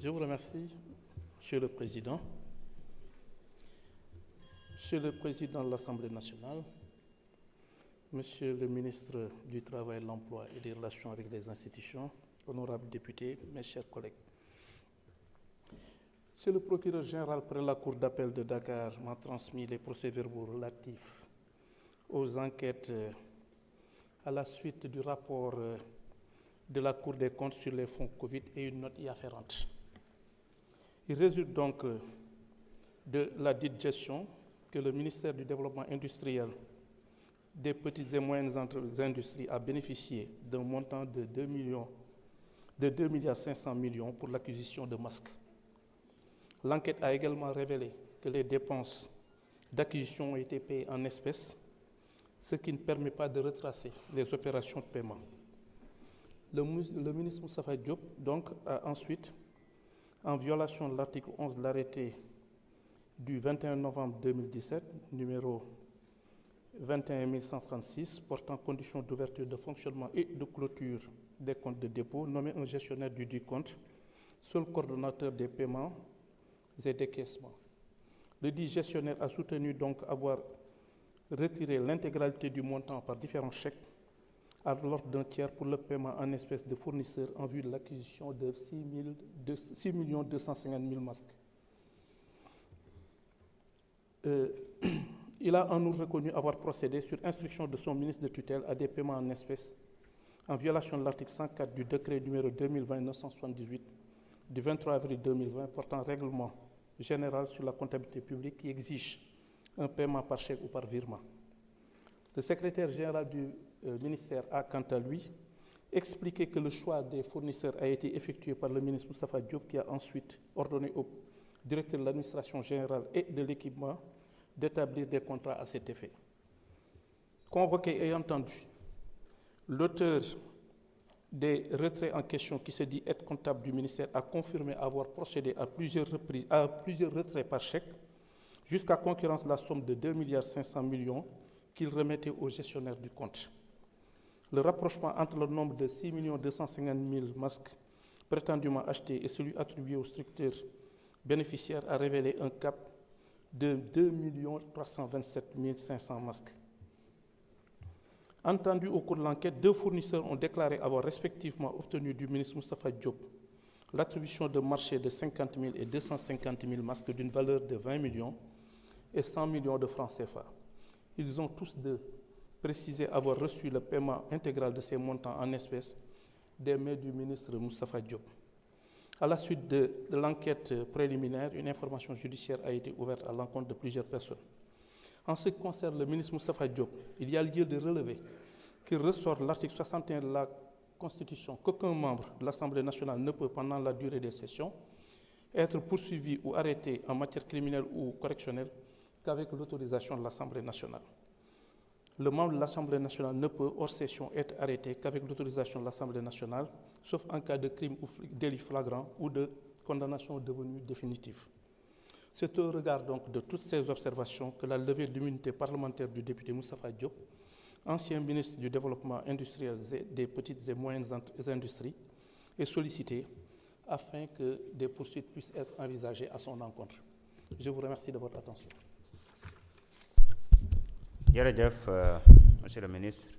Je vous remercie, Monsieur le Président. Monsieur le Président de l'Assemblée nationale, Monsieur le ministre du Travail, de l'Emploi et des Relations avec les institutions, honorables députés, mes chers collègues. Monsieur le procureur général près la Cour d'appel de Dakar m'a transmis les procès-verbaux relatifs aux enquêtes à la suite du rapport de la Cour des comptes sur les fonds Covid et une note y afférente. Il résulte donc de la dite gestion que le ministère du Développement industriel, des petites et moyennes industries a bénéficié d'un montant de 2,5 milliards pour l'acquisition de masques. L'enquête a également révélé que les dépenses d'acquisition ont été payées en espèces, ce qui ne permet pas de retracer les opérations de paiement. Le ministre Moustapha Diop donc, a ensuite, en violation de l'article 11 de l'arrêté du 21 novembre 2017, numéro 21136, portant conditions d'ouverture de fonctionnement et de clôture des comptes de dépôt, nommé un gestionnaire du dit compte, seul coordonnateur des paiements et décaissements. Le dit gestionnaire a soutenu donc avoir retiré l'intégralité du montant par différents chèques à l'ordre d'un tiers pour le paiement en espèces de fournisseurs en vue de l'acquisition de 6 250 000 masques. Il a en outre reconnu avoir procédé sur instruction de son ministre de tutelle à des paiements en espèces en violation de l'article 104 du décret numéro 2020-978 du 23 avril 2020 portant règlement général sur la comptabilité publique qui exige un paiement par chèque ou par virement. Le secrétaire général du ministère a, quant à lui, expliqué que le choix des fournisseurs a été effectué par le ministre Moustapha Diop qui a ensuite ordonné au directeur de l'administration générale et de l'équipement d'établir des contrats à cet effet. Convoqué et entendu, l'auteur des retraits en question qui se dit être comptable du ministère a confirmé avoir procédé à plusieurs retraits par chèque jusqu'à concurrence de la somme de 2,5 milliards qu'il remettait au gestionnaire du compte. Le rapprochement entre le nombre de 6 250 000 masques prétendument achetés et celui attribué aux structures bénéficiaires a révélé un cap de 2 327 500 masques. Entendu au cours de l'enquête, 2 fournisseurs ont déclaré avoir respectivement obtenu du ministre Moustapha Diop l'attribution de marchés de 50 000 et 250 000 masques d'une valeur de 20 millions et 100 millions de francs CFA. Ils ont tous deux précisé avoir reçu le paiement intégral de ces montants en espèces des mains du ministre Moustapha Diop. À la suite de l'enquête préliminaire, une information judiciaire a été ouverte à l'encontre de plusieurs personnes. En ce qui concerne le ministre Moustapha Diop, il y a lieu de relever qu'il ressort de l'article 61 de la Constitution qu'aucun membre de l'Assemblée nationale ne peut, pendant la durée des sessions, être poursuivi ou arrêté en matière criminelle ou correctionnelle qu'avec l'autorisation de l'Assemblée nationale. Le membre de l'Assemblée nationale ne peut, hors session, être arrêté qu'avec l'autorisation de l'Assemblée nationale, sauf en cas de crime ou délit flagrant ou de condamnation devenue définitive. C'est au regard donc de toutes ces observations que la levée de l'immunité parlementaire du député Moustapha Diop, ancien ministre du Développement industriel et des petites et moyennes industries, est sollicitée afin que des poursuites puissent être envisagées à son encontre. Je vous remercie de votre attention. Jërëjëf, Monsieur le ministre.